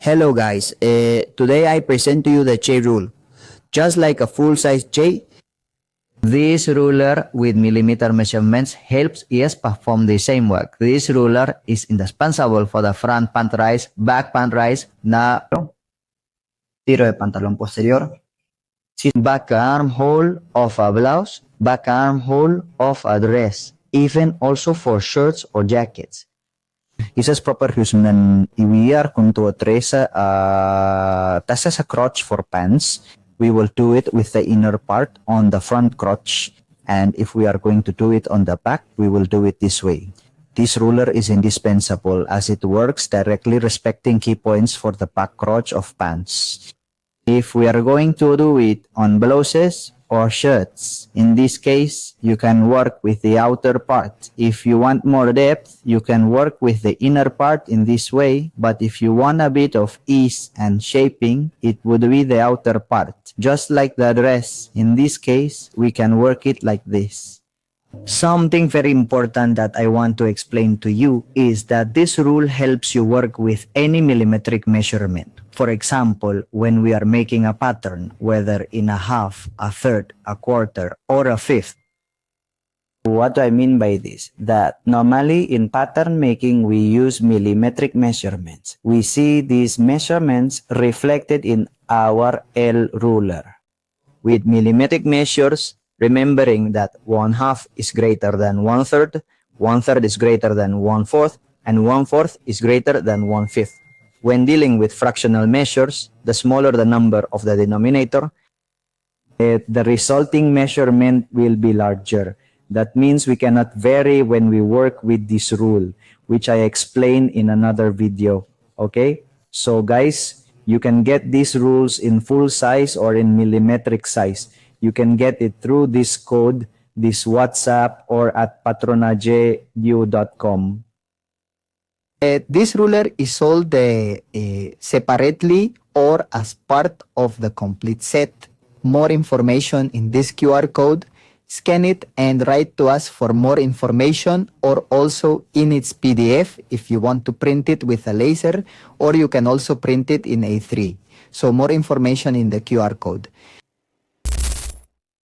Hello guys, today I present to you the J rule. Just like a full-size J, this ruler with millimeter measurements helps us perform the same work. This ruler is indispensable for the front pant rise, back pant rise, na tiro de pantalón posterior, back armhole of a blouse, back armhole of a dress, even also for shirts or jackets. Isas proper husunan iwiar kung to tresa tasa sa crotch for pants. We will do it with the inner part on the front crotch, and if we are going to do it on the back, we will do it this way. This ruler is indispensable as it works directly respecting key points for the back crotch of pants. If we are going to do it on blouses or shirts, in this case, you can work with the outer part. If you want more depth, you can work with the inner part in this way, but if you want a bit of ease and shaping, it would be the outer part. Just like the dress, in this case, we can work it like this. Something very important that I want to explain to you is that this rule helps you work with any millimetric measurement. For example, when we are making a pattern, whether in a half, a third, a quarter, or a fifth. What do I mean by this? That normally in pattern making, we use millimetric measurements. We see these measurements reflected in our L ruler. With millimetric measures, remembering that 1/2 is greater than 1/3, 1/3 is greater than 1/4, and 1/4 is greater than 1/5. When dealing with fractional measures, the smaller the number of the denominator, the resulting measurement will be larger. That means we cannot vary when we work with this rule, which I explained in another video. Okay? So guys, you can get these rules in full size or in millimetric size. You can get it through this code, this WhatsApp, or at patronajedu.com. This ruler is sold separately or as part of the complete set. More information in this QR code. Scan it and write to us for more information, or also in its PDF if you want to print it with a laser, or you can also print it in A3. So more information in the QR code.